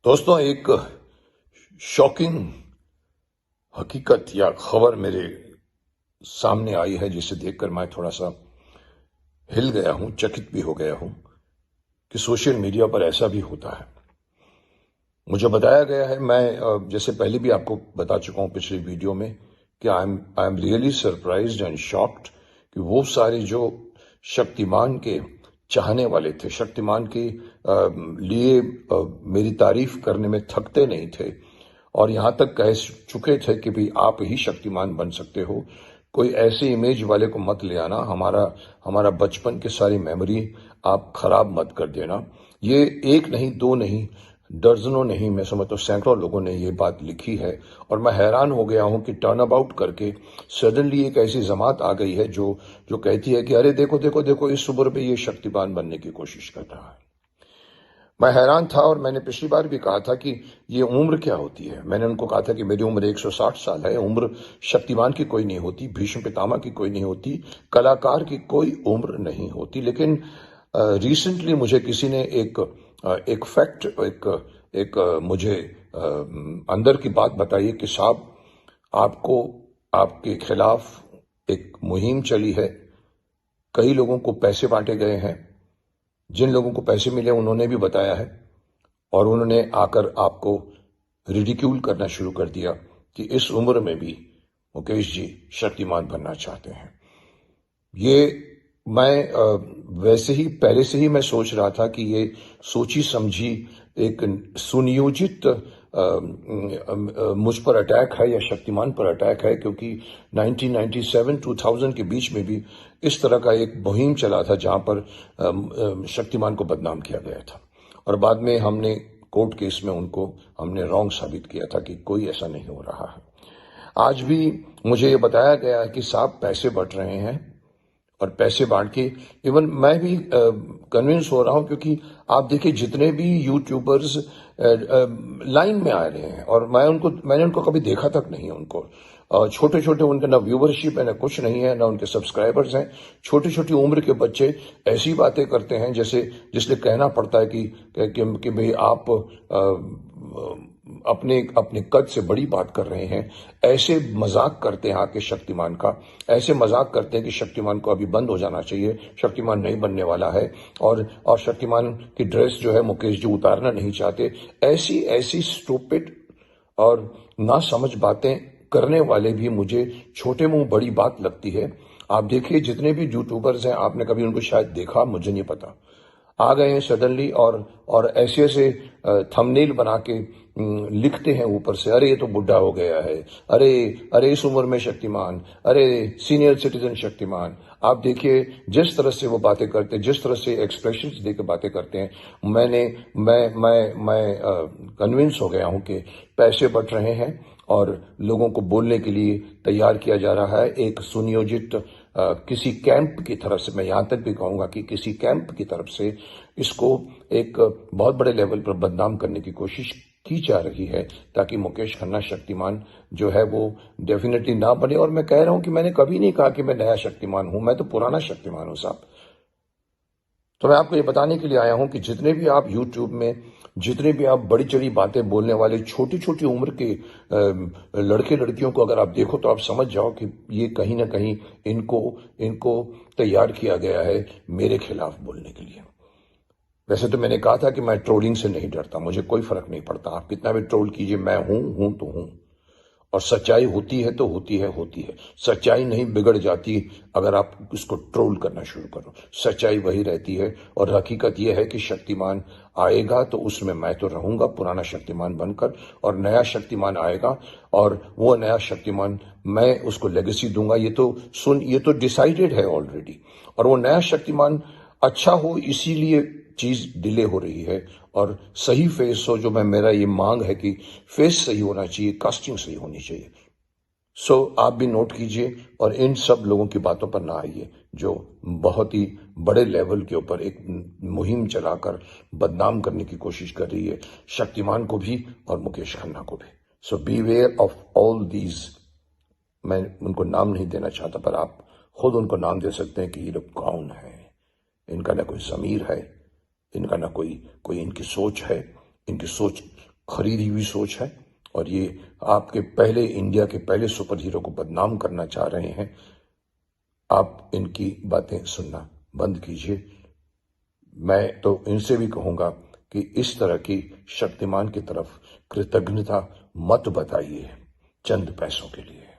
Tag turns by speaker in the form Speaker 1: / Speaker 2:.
Speaker 1: दोस्तों, एक शॉकिंग हकीकत या खबर मेरे सामने आई है जिसे देखकर मैं थोड़ा सा हिल गया हूं, चकित भी हो गया हूं कि सोशल मीडिया पर ऐसा भी होता है। मुझे बताया गया है, मैं जैसे पहले भी आपको बता चुका हूं पिछली वीडियो में, कि I am really surprised and shocked कि वो सारे जो शक्तिमान के चाहने वाले थे, शक्तिमान के लिए मेरी तारीफ करने में थकते नहीं थे और यहां तक कह चुके थे कि भाई आप ही शक्तिमान बन सकते हो, कोई ऐसे इमेज वाले को मत ले आना, हमारा हमारा बचपन की सारी मेमोरी आप खराब मत कर देना। ये एक नहीं, दो नहीं, दर्जनों नहीं, मैं समझता हूं सैकड़ों लोगों ने ये बात लिखी है और मैं हैरान हो गया हूं कि टर्न अबाउट करके सडनली एक ऐसी जमात आ गई है जो जो कहती है कि अरे देखो देखो देखो, इस उम्र में ये शक्तिमान बनने की कोशिश कर रहा है। मैं हैरान था और मैंने पिछली बार भी कहा था कि ये उम्र क्या होती है। मैंने उनको कहा था कि मेरी उम्र 160 साल है, उम्र शक्तिमान की कोई नहीं होती, भीष्म पितामह की कोई नहीं होती, कलाकार की कोई उम्र नहीं होती। लेकिन रिसेंटली मुझे किसी ने एक फैक्ट, मुझे अंदर की बात बताई कि साहब, आपको, आपके खिलाफ एक मुहिम चली है, कई लोगों को पैसे बांटे गए हैं, जिन लोगों को पैसे मिले उन्होंने भी बताया है और उन्होंने आकर आपको रिडिक्यूल करना शुरू कर दिया कि इस उम्र में भी मुकेश जी शक्तिमान बनना चाहते हैं। ये मैं वैसे ही पहले से ही मैं सोच रहा था कि ये सोची समझी एक सुनियोजित मुझ पर अटैक है या शक्तिमान पर अटैक है, क्योंकि 1997-2000 के बीच में भी इस तरह का एक मुहिम चला था जहां पर शक्तिमान को बदनाम किया गया था और बाद में हमने कोर्ट केस में उनको हमने रॉन्ग साबित किया था कि कोई ऐसा नहीं हो रहा है। आज भी मुझे ये बताया गया है कि साहब पैसे बट रहे हैं और पैसे बांट के, इवन मैं भी कन्विंस हो रहा हूं, क्योंकि आप देखिए जितने भी यूट्यूबर्स लाइन में आ रहे हैं और मैंने उनको कभी देखा तक नहीं है उनको, छोटे छोटे, उनका ना व्यूवरशिप है ना कुछ नहीं है, ना उनके सब्सक्राइबर्स हैं, छोटी छोटी उम्र के बच्चे ऐसी बातें करते हैं जैसे जिसलिए कहना पड़ता है कि भाई आप अपने अपने कद से बड़ी बात कर रहे हैं। ऐसे मजाक करते हैं आके शक्तिमान का, ऐसे मजाक करते हैं कि शक्तिमान को अभी बंद हो जाना चाहिए, शक्तिमान नहीं बनने वाला है और शक्तिमान की ड्रेस जो है मुकेश जी उतारना नहीं चाहते। ऐसी ऐसी स्टूपिड और ना समझ बातें करने वाले भी मुझे छोटे मुंह बड़ी बात लगती है। आप देखिए जितने भी यूट्यूबर्स हैं, आपने कभी उनको शायद देखा, मुझे नहीं पता, आ गए हैं सडनली और ऐसे ऐसे थंबनेल बना के लिखते हैं ऊपर से, अरे ये तो बुढ़ा हो गया है, अरे अरे इस उम्र में शक्तिमान, अरे सीनियर सिटीजन शक्तिमान। आप देखिए जिस तरह से वो बातें करते हैं, जिस तरह से एक्सप्रेशंस देकर बातें करते हैं, मैं कन्विंस हो गया हूं कि पैसे बट रहे हैं और लोगों को बोलने के लिए तैयार किया जा रहा है। एक सुनियोजित किसी कैंप की तरफ से, मैं यहां तक भी कहूंगा कि किसी कैंप की तरफ से इसको एक बहुत बड़े लेवल पर बदनाम करने की कोशिश की जा रही है, ताकि मुकेश खन्ना शक्तिमान जो है वो डेफिनेटली ना बने। और मैं कह रहा हूं कि मैंने कभी नहीं कहा कि मैं नया शक्तिमान हूं, मैं तो पुराना शक्तिमान हूं साहब। तो मैं आपको ये बताने के लिए आया हूं कि जितने भी आप यूट्यूब में, जितने भी आप बड़ी चढ़ी बातें बोलने वाले छोटी छोटी उम्र के लड़के लड़कियों को अगर आप देखो तो आप समझ जाओ कि ये कहीं ना कहीं इनको इनको तैयार किया गया है मेरे खिलाफ बोलने के लिए। वैसे तो मैंने कहा था कि मैं ट्रोलिंग से नहीं डरता, मुझे कोई फर्क नहीं पड़ता, आप कितना भी ट्रोल कीजिए, मैं हूं तो हूं। और सच्चाई होती है तो होती है, सच्चाई नहीं बिगड़ जाती अगर आप उसको ट्रोल करना शुरू करो। सच्चाई वही रहती है और हकीकत यह है कि शक्तिमान आएगा तो उसमें मैं तो रहूंगा पुराना शक्तिमान बनकर, और नया शक्तिमान आएगा और वो नया शक्तिमान मैं उसको लेगेसी दूंगा। ये तो डिसाइडेड है ऑलरेडी। और वो नया शक्तिमान अच्छा हो, इसीलिए चीज डिले हो रही है। और सही फेस हो, जो मेरा ये मांग है कि फेस सही होना चाहिए, कास्टिंग सही होनी चाहिए। सो आप भी नोट कीजिए और इन सब लोगों की बातों पर ना आइए जो बहुत ही बड़े लेवल के ऊपर एक मुहिम चलाकर बदनाम करने की कोशिश कर रही है शक्तिमान को भी और मुकेश खन्ना को भी। So be aware of all these. मैं उनको नाम नहीं देना चाहता, पर आप खुद उनको नाम दे सकते हैं कि ये लोग कौन है। इनका ना कोई ज़मीर है, इनका ना कोई इनकी सोच है, इनकी सोच खरीदी हुई सोच है और ये आपके पहले इंडिया के पहले सुपर हीरो को बदनाम करना चाह रहे हैं। आप इनकी बातें सुनना बंद कीजिए। मैं तो इनसे भी कहूंगा कि इस तरह की शक्तिमान की तरफ कृतज्ञता मत बताइए चंद पैसों के लिए।